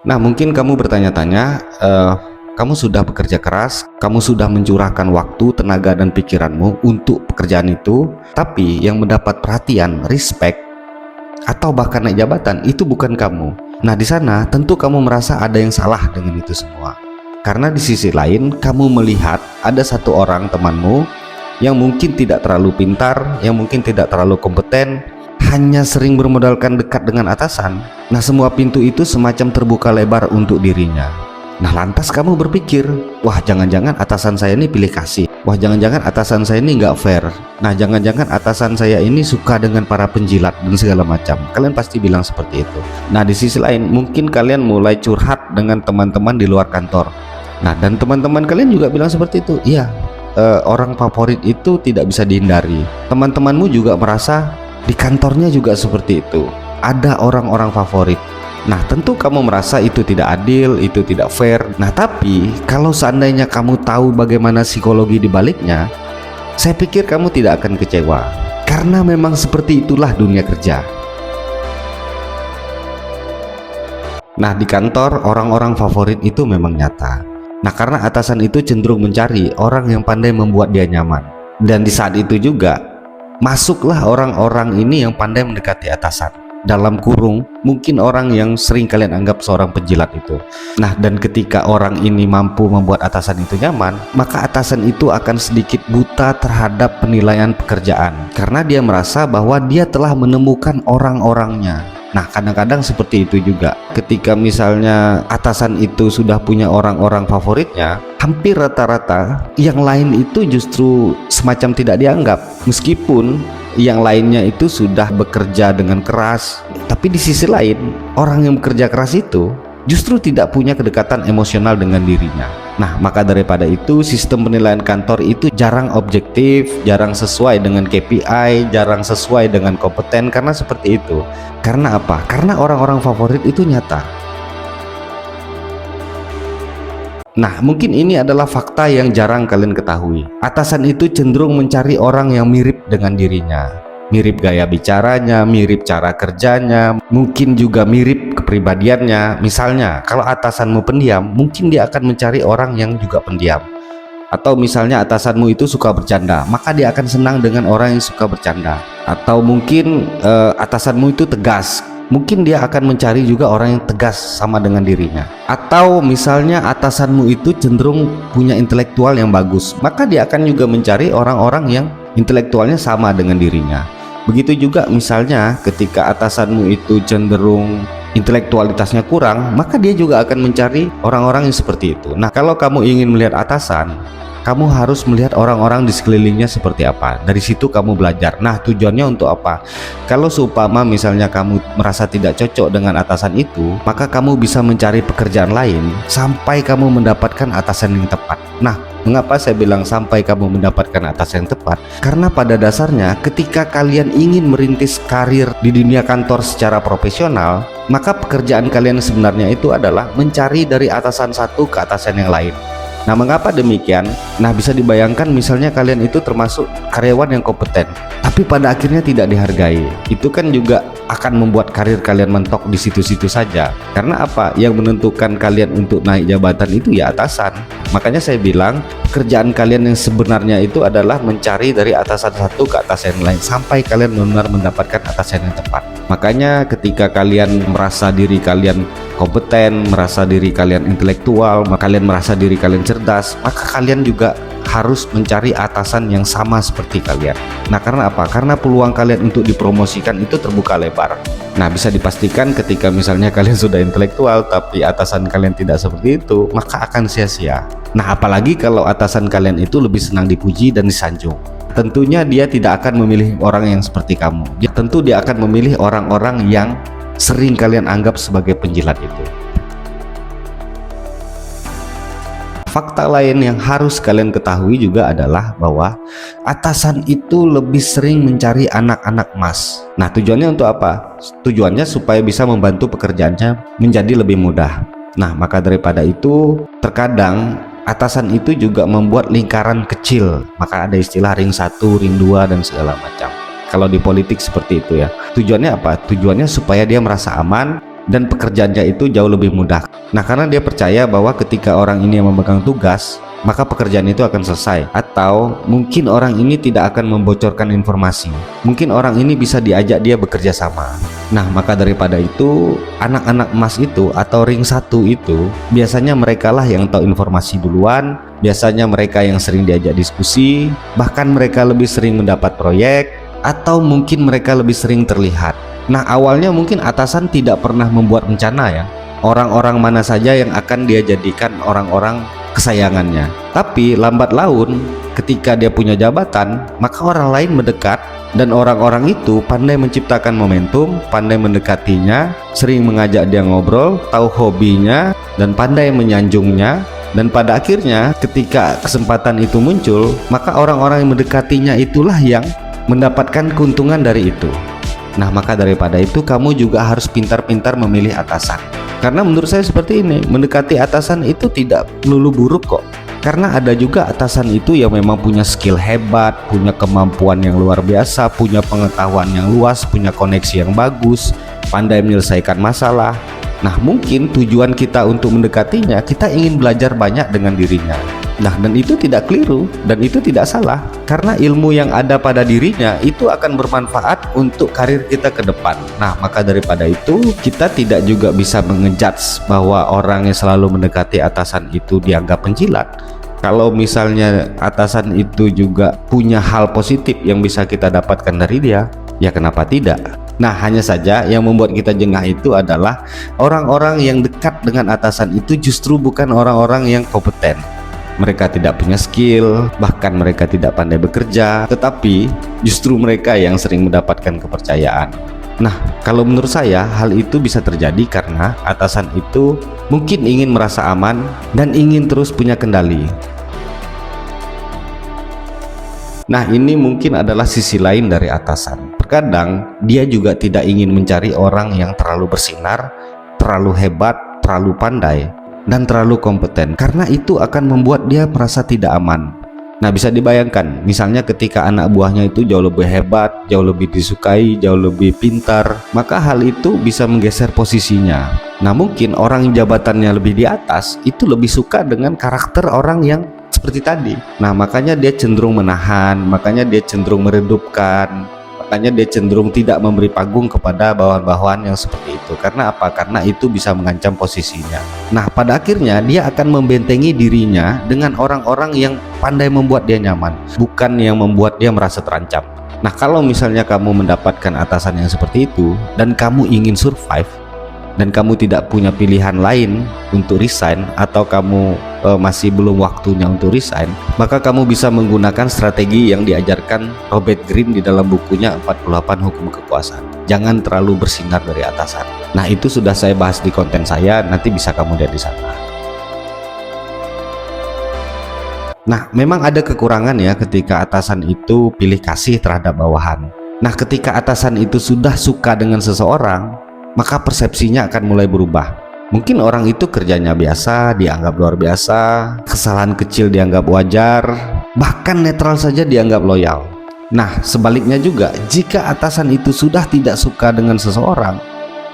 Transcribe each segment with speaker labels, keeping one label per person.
Speaker 1: Nah, mungkin kamu bertanya-tanya, kamu sudah bekerja keras, kamu sudah mencurahkan waktu, tenaga, dan pikiranmu untuk pekerjaan itu, tapi yang mendapat perhatian, respect, atau bahkan naik jabatan itu bukan kamu. Nah, di sana tentu kamu merasa ada yang salah dengan itu semua. Karena di sisi lain, kamu melihat ada satu orang temanmu yang mungkin tidak terlalu pintar, yang mungkin tidak terlalu kompeten, hanya sering bermodalkan dekat dengan atasan. Nah, semua pintu itu semacam terbuka lebar untuk dirinya. Nah, lantas kamu berpikir, wah, jangan-jangan atasan saya ini pilih kasih, wah, jangan-jangan atasan saya ini nggak fair, nah, jangan-jangan atasan saya ini suka dengan para penjilat dan segala macam. Kalian pasti bilang seperti itu. Nah, di sisi lain mungkin kalian mulai curhat dengan teman-teman di luar kantor. Nah, dan teman-teman kalian juga bilang seperti itu. Iya, orang favorit itu tidak bisa dihindari. Teman-temanmu juga merasa di kantornya juga seperti itu, ada orang-orang favorit. Nah, tentu kamu merasa itu tidak adil, itu tidak fair. Nah, tapi kalau seandainya kamu tahu bagaimana psikologi di baliknya, saya pikir kamu tidak akan kecewa. Karena memang seperti itulah dunia kerja. Nah, di kantor orang-orang favorit itu memang nyata. Nah, karena atasan itu cenderung mencari orang yang pandai membuat dia nyaman. Dan di saat itu juga masuklah orang-orang ini yang pandai mendekati atasan. Dalam kurung, mungkin orang yang sering kalian anggap seorang penjilat itu. Nah, dan ketika orang ini mampu membuat atasan itu nyaman, maka atasan itu akan sedikit buta terhadap penilaian pekerjaan, karena dia merasa bahwa dia telah menemukan orang-orangnya. Nah, kadang-kadang seperti itu juga. Ketika misalnya atasan itu sudah punya orang-orang favoritnya, hampir rata-rata yang lain itu justru semacam tidak dianggap. Meskipun yang lainnya itu sudah bekerja dengan keras, tapi di sisi lain orang yang bekerja keras itu justru tidak punya kedekatan emosional dengan dirinya. Nah, maka daripada itu sistem penilaian kantor itu jarang objektif, jarang sesuai dengan KPI, jarang sesuai dengan kompeten. Karena seperti itu. Karena apa? Karena orang-orang favorit itu nyata. Nah, mungkin ini adalah fakta yang jarang kalian ketahui. Atasan itu cenderung mencari orang yang mirip dengan dirinya. Mirip gaya bicaranya, mirip cara kerjanya, mungkin juga mirip kepribadiannya. Misalnya, kalau atasanmu pendiam, mungkin dia akan mencari orang yang juga pendiam. Atau misalnya atasanmu itu suka bercanda, maka dia akan senang dengan orang yang suka bercanda. Atau mungkin atasanmu itu tegas, mungkin dia akan mencari juga orang yang tegas sama dengan dirinya. Atau misalnya atasanmu itu cenderung punya intelektual yang bagus, maka dia akan juga mencari orang-orang yang intelektualnya sama dengan dirinya. Begitu juga misalnya ketika atasanmu itu cenderung intelektualitasnya kurang, maka dia juga akan mencari orang-orang yang seperti itu. Nah, kalau kamu ingin melihat atasan, kamu harus melihat orang-orang di sekelilingnya seperti apa. Dari situ kamu belajar. Nah, tujuannya untuk apa? Kalau seumpama misalnya kamu merasa tidak cocok dengan atasan itu, maka kamu bisa mencari pekerjaan lain sampai kamu mendapatkan atasan yang tepat. Nah, mengapa saya bilang sampai kamu mendapatkan atasan yang tepat? Karena pada dasarnya ketika kalian ingin merintis karir di dunia kantor secara profesional, maka pekerjaan kalian sebenarnya itu adalah mencari dari atasan satu ke atasan yang lain. Nah, mengapa demikian? Nah, bisa dibayangkan misalnya kalian itu termasuk karyawan yang kompeten, tapi pada akhirnya tidak dihargai. Itu kan juga akan membuat karir kalian mentok di situ-situ saja. Karena apa? Yang menentukan kalian untuk naik jabatan itu ya atasan. Makanya saya bilang pekerjaan kalian yang sebenarnya itu adalah mencari dari atasan satu ke atasan yang lain sampai kalian benar-benar mendapatkan atasan yang tepat. Makanya ketika kalian merasa diri kalian kompeten, merasa diri kalian intelektual, kalian merasa diri kalian cerdas, maka kalian juga harus mencari atasan yang sama seperti kalian. Nah, karena apa? Karena peluang kalian untuk dipromosikan itu terbuka lebar. Nah, bisa dipastikan ketika misalnya kalian sudah intelektual tapi atasan kalian tidak seperti itu, maka akan sia-sia. Nah, apalagi kalau atasan kalian itu lebih senang dipuji dan disanjung. Tentunya dia tidak akan memilih orang yang seperti kamu. Tentu dia akan memilih orang-orang yang sering kalian anggap sebagai penjilat itu. Fakta lain yang harus kalian ketahui juga adalah bahwa atasan itu lebih sering mencari anak-anak emas. Nah, tujuannya untuk apa? Tujuannya supaya bisa membantu pekerjaannya menjadi lebih mudah. Nah, maka daripada itu terkadang atasan itu juga membuat lingkaran kecil, maka ada istilah ring 1, ring 2 dan segala macam. Kalau di politik seperti itu ya. Tujuannya apa? Tujuannya supaya dia merasa aman, dan pekerjaannya itu jauh lebih mudah. Nah, karena dia percaya bahwa ketika orang ini yang memegang tugas, maka pekerjaan itu akan selesai. Atau mungkin orang ini tidak akan membocorkan informasi, mungkin orang ini bisa diajak dia bekerja sama. Nah, maka daripada itu, anak-anak emas itu atau ring 1 itu biasanya mereka lah yang tahu informasi duluan, biasanya mereka yang sering diajak diskusi, bahkan mereka lebih sering mendapat proyek, atau mungkin mereka lebih sering terlihat. Nah, awalnya mungkin atasan tidak pernah membuat rencana ya, orang-orang mana saja yang akan dia jadikan orang-orang kesayangannya. Tapi lambat laun ketika dia punya jabatan, maka orang lain mendekat dan orang-orang itu pandai menciptakan momentum, pandai mendekatinya, sering mengajak dia ngobrol, tahu hobinya dan pandai menyanjungnya. Dan pada akhirnya ketika kesempatan itu muncul, maka orang-orang yang mendekatinya itulah yang mendapatkan keuntungan dari itu. Nah, maka daripada itu kamu juga harus pintar-pintar memilih atasan. Karena menurut saya seperti ini, mendekati atasan itu tidak melulu buruk kok. Karena ada juga atasan itu yang memang punya skill hebat, punya kemampuan yang luar biasa, punya pengetahuan yang luas, punya koneksi yang bagus, pandai menyelesaikan masalah. Nah, mungkin tujuan kita untuk mendekatinya, kita ingin belajar banyak dengan dirinya. Nah, dan itu tidak keliru dan itu tidak salah, karena ilmu yang ada pada dirinya itu akan bermanfaat untuk karir kita ke depan. Nah, maka daripada itu kita tidak juga bisa mengejudge bahwa orang yang selalu mendekati atasan itu dianggap penjilat. Kalau misalnya atasan itu juga punya hal positif yang bisa kita dapatkan dari dia, ya kenapa tidak? Nah, hanya saja yang membuat kita jengah itu adalah orang-orang yang dekat dengan atasan itu justru bukan orang-orang yang kompeten. Mereka tidak punya skill, bahkan mereka tidak pandai bekerja, tetapi justru mereka yang sering mendapatkan kepercayaan. Nah, kalau menurut saya hal itu bisa terjadi karena atasan itu mungkin ingin merasa aman dan ingin terus punya kendali. Nah, ini mungkin adalah sisi lain dari atasan. Terkadang dia juga tidak ingin mencari orang yang terlalu bersinar, terlalu hebat, terlalu pandai, dan terlalu kompeten, karena itu akan membuat dia merasa tidak aman. Nah, bisa dibayangkan misalnya ketika anak buahnya itu jauh lebih hebat, jauh lebih disukai, jauh lebih pintar, maka hal itu bisa menggeser posisinya. Nah, mungkin orang yang jabatannya lebih di atas itu lebih suka dengan karakter orang yang seperti tadi. Nah, makanya dia cenderung menahan, makanya dia cenderung meredupkan, makanya dia cenderung tidak memberi panggung kepada bawahan-bawahan yang seperti itu. Karena apa? Karena itu bisa mengancam posisinya. Nah, pada akhirnya dia akan membentengi dirinya dengan orang-orang yang pandai membuat dia nyaman, bukan yang membuat dia merasa terancam. Nah, kalau misalnya kamu mendapatkan atasan yang seperti itu dan kamu ingin survive dan kamu tidak punya pilihan lain untuk resign, atau kamu masih belum waktunya untuk resign, maka kamu bisa menggunakan strategi yang diajarkan Robert Greene di dalam bukunya 48 Hukum Kekuasaan. Jangan terlalu bersinar dari atasan. Nah, itu sudah saya bahas di konten saya, nanti bisa kamu lihat di sana. Nah, memang ada kekurangan ya ketika atasan itu pilih kasih terhadap bawahan. Nah, ketika atasan itu sudah suka dengan seseorang, maka persepsinya akan mulai berubah. Mungkin orang itu kerjanya biasa, dianggap luar biasa, kesalahan kecil dianggap wajar, bahkan netral saja dianggap loyal. Nah, sebaliknya juga, jika atasan itu sudah tidak suka dengan seseorang,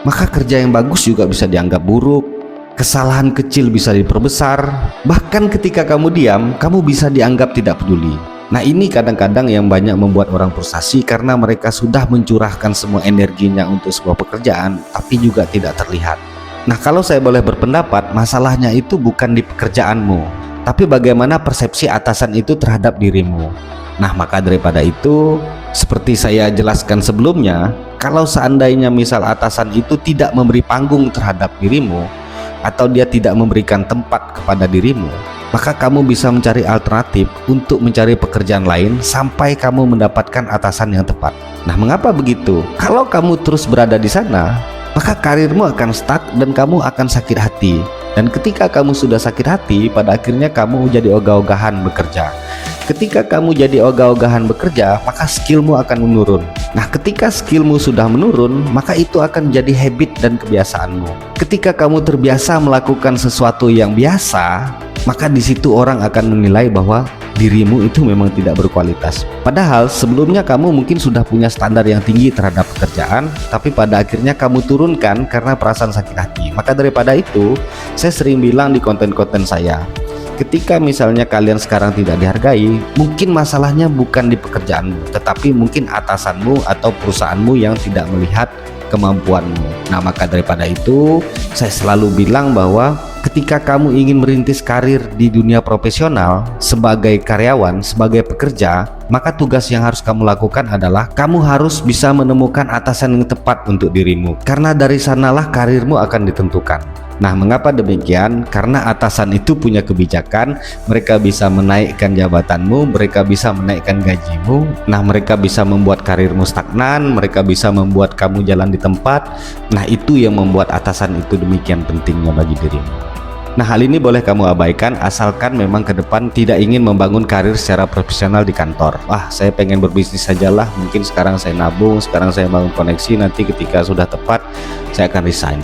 Speaker 1: maka kerja yang bagus juga bisa dianggap buruk, kesalahan kecil bisa diperbesar, bahkan ketika kamu diam, kamu bisa dianggap tidak peduli. Nah, ini kadang-kadang yang banyak membuat orang frustasi karena mereka sudah mencurahkan semua energinya untuk sebuah pekerjaan, tapi juga tidak terlihat. Nah, kalau saya boleh berpendapat, masalahnya itu bukan di pekerjaanmu, tapi bagaimana persepsi atasan itu terhadap dirimu. Nah, maka daripada itu, seperti saya jelaskan sebelumnya, kalau seandainya misal atasan itu tidak memberi panggung terhadap dirimu, atau dia tidak memberikan tempat kepada dirimu, maka kamu bisa mencari alternatif untuk mencari pekerjaan lain sampai kamu mendapatkan atasan yang tepat. Nah, mengapa begitu? Kalau kamu terus berada di sana, maka karirmu akan stuck dan kamu akan sakit hati. Dan ketika kamu sudah sakit hati, pada akhirnya kamu jadi ogah-ogahan bekerja. Ketika kamu jadi ogah-ogahan bekerja, maka skillmu akan menurun. Nah, ketika skillmu sudah menurun, maka itu akan jadi habit dan kebiasaanmu. Ketika kamu terbiasa melakukan sesuatu yang biasa, maka di situ orang akan menilai bahwa dirimu itu memang tidak berkualitas. Padahal sebelumnya kamu mungkin sudah punya standar yang tinggi terhadap pekerjaan, tapi pada akhirnya kamu turunkan karena perasaan sakit hati. Maka daripada itu, saya sering bilang di konten-konten saya, ketika misalnya kalian sekarang tidak dihargai, mungkin masalahnya bukan di pekerjaanmu, tetapi mungkin atasanmu atau perusahaanmu yang tidak melihat kemampuanmu. Nah, maka daripada itu, saya selalu bilang bahwa ketika kamu ingin merintis karir di dunia profesional sebagai karyawan, sebagai pekerja, maka tugas yang harus kamu lakukan adalah kamu harus bisa menemukan atasan yang tepat untuk dirimu, karena dari sanalah karirmu akan ditentukan. Nah, mengapa demikian? Karena atasan itu punya kebijakan, mereka bisa menaikkan jabatanmu, mereka bisa menaikkan gajimu. Nah, mereka bisa membuat karirmu stagnan, mereka bisa membuat kamu jalan di tempat. Nah, itu yang membuat atasan itu demikian pentingnya bagi dirimu. Nah, hal ini boleh kamu abaikan asalkan memang ke depan tidak ingin membangun karir secara profesional di kantor. Wah, saya pengen berbisnis sajalah, mungkin sekarang saya nabung, sekarang saya bangun koneksi, nanti ketika sudah tepat saya akan resign.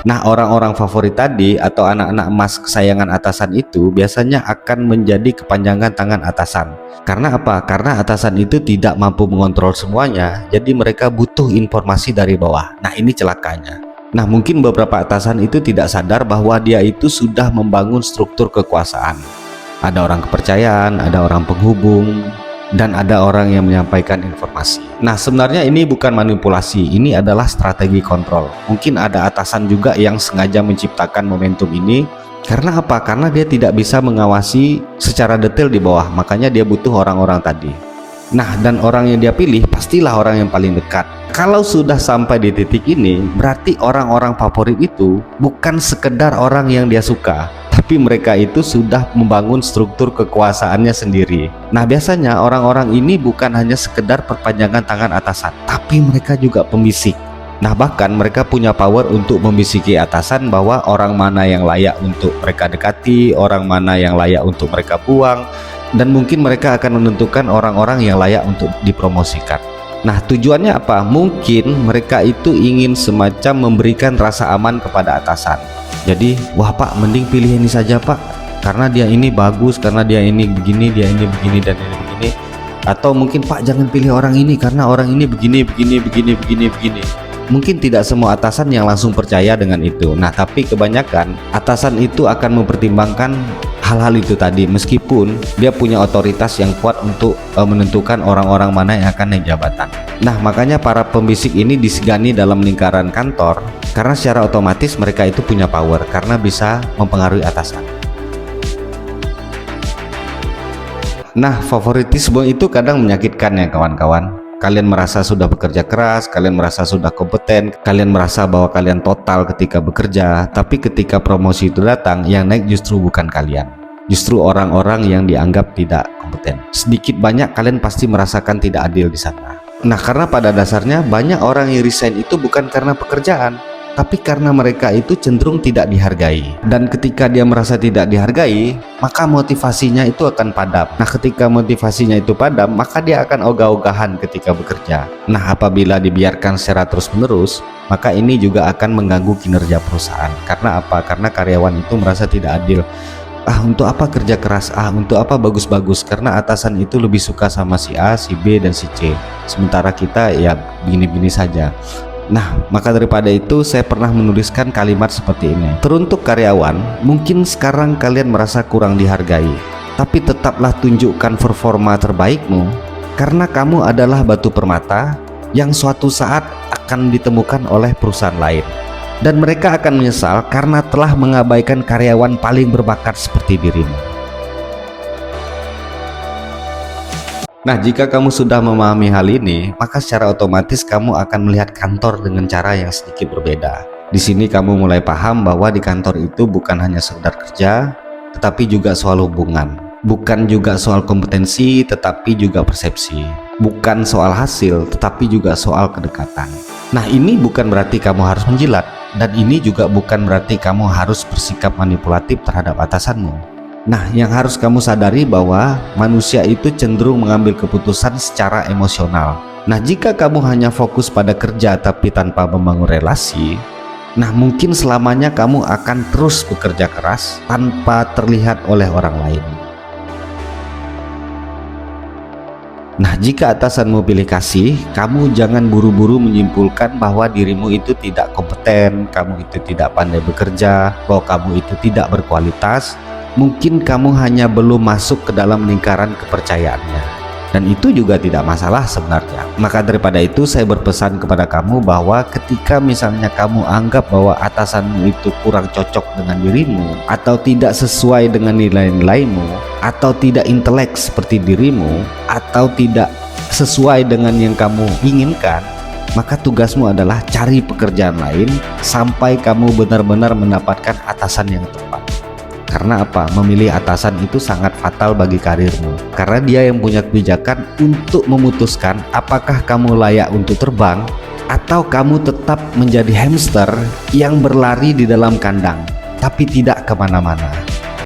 Speaker 1: Nah, orang-orang favorit tadi atau anak-anak emas kesayangan atasan itu biasanya akan menjadi kepanjangan tangan atasan. Karena apa? Karena atasan itu tidak mampu mengontrol semuanya, jadi mereka butuh informasi dari bawah. Nah, ini celakanya. Nah, mungkin beberapa atasan itu tidak sadar bahwa dia itu sudah membangun struktur kekuasaan. Ada orang kepercayaan, ada orang penghubung, dan ada orang yang menyampaikan informasi. Nah, sebenarnya ini bukan manipulasi, ini adalah strategi kontrol. Mungkin ada atasan juga yang sengaja menciptakan momentum ini. Karena apa? Karena dia tidak bisa mengawasi secara detail di bawah, makanya dia butuh orang-orang tadi. Nah, dan orang yang dia pilih pastilah orang yang paling dekat. Kalau sudah sampai di titik ini, berarti orang-orang favorit itu bukan sekedar orang yang dia suka, tapi mereka itu sudah membangun struktur kekuasaannya sendiri. Nah, biasanya orang-orang ini bukan hanya sekedar perpanjangan tangan atasan, tapi mereka juga pembisik. Nah, bahkan mereka punya power untuk membisiki atasan bahwa orang mana yang layak untuk mereka dekati, orang mana yang layak untuk mereka buang, dan mungkin mereka akan menentukan orang-orang yang layak untuk dipromosikan. Nah, tujuannya apa? Mungkin mereka itu ingin semacam memberikan rasa aman kepada atasan. Jadi, wah Pak, mending pilih ini saja Pak, karena dia ini bagus, karena dia ini begini, dia ini begini, dan ini begini. Atau mungkin Pak, jangan pilih orang ini karena orang ini begini. Mungkin tidak semua atasan yang langsung percaya dengan itu. Nah, tapi kebanyakan atasan itu akan mempertimbangkan hal-hal itu tadi, meskipun dia punya otoritas yang kuat untuk menentukan orang-orang mana yang akan naik jabatan. Nah, makanya para pembisik ini disegani dalam lingkaran kantor, karena secara otomatis mereka itu punya power karena bisa mempengaruhi atasan. Nah, favoritisme itu kadang menyakitkan ya kawan-kawan. Kalian merasa sudah bekerja keras, kalian merasa sudah kompeten, kalian merasa bahwa kalian total ketika bekerja, tapi ketika promosi itu datang, yang naik justru bukan kalian, justru orang-orang yang dianggap tidak kompeten. Sedikit banyak kalian pasti merasakan tidak adil di sana. Nah, karena pada dasarnya banyak orang yang resign itu bukan karena pekerjaan, tapi karena mereka itu cenderung tidak dihargai. Dan ketika dia merasa tidak dihargai, maka motivasinya itu akan padam. Nah, ketika motivasinya itu padam, maka dia akan ogah-ogahan ketika bekerja. Nah, apabila dibiarkan secara terus-menerus, maka ini juga akan mengganggu kinerja perusahaan. Karena apa? Karena karyawan itu merasa tidak adil. Untuk apa kerja keras? Untuk apa bagus-bagus? Karena atasan itu lebih suka sama si A, si B, dan si C. Sementara kita ya begini-begini saja. Nah, maka daripada itu saya pernah menuliskan kalimat seperti ini. Teruntuk karyawan, mungkin sekarang kalian merasa kurang dihargai, tapi tetaplah tunjukkan performa terbaikmu, karena kamu adalah batu permata yang suatu saat akan ditemukan oleh perusahaan lain. Dan mereka akan menyesal karena telah mengabaikan karyawan paling berbakat seperti dirimu. Nah, jika kamu sudah memahami hal ini, maka secara otomatis kamu akan melihat kantor dengan cara yang sedikit berbeda. Di sini kamu mulai paham bahwa di kantor itu bukan hanya sekedar kerja, tetapi juga soal hubungan. Bukan juga soal kompetensi, tetapi juga persepsi. Bukan soal hasil, tetapi juga soal kedekatan. Nah, ini bukan berarti kamu harus menjilat, dan ini juga bukan berarti kamu harus bersikap manipulatif terhadap atasanmu. Nah, yang harus kamu sadari bahwa manusia itu cenderung mengambil keputusan secara emosional. Nah, jika kamu hanya fokus pada kerja tapi tanpa membangun relasi, Nah, mungkin selamanya kamu akan terus bekerja keras tanpa terlihat oleh orang lain. Nah, jika atasanmu pilih kasih, kamu jangan buru-buru menyimpulkan bahwa dirimu itu tidak kompeten, kamu itu tidak pandai bekerja, bahwa kamu itu tidak berkualitas. Mungkin kamu hanya belum masuk ke dalam lingkaran kepercayaannya. Dan itu juga tidak masalah sebenarnya. Maka daripada itu saya berpesan kepada kamu bahwa ketika misalnya kamu anggap bahwa atasanmu itu kurang cocok dengan dirimu, atau tidak sesuai dengan nilai-nilaimu, atau tidak intelek seperti dirimu, atau tidak sesuai dengan yang kamu inginkan, maka tugasmu adalah cari pekerjaan lain sampai kamu benar-benar mendapatkan atasan yang tepat. Karena apa? Memilih atasan itu sangat fatal bagi karirmu, karena dia yang punya kebijakan untuk memutuskan apakah kamu layak untuk terbang atau kamu tetap menjadi hamster yang berlari di dalam kandang tapi tidak kemana-mana.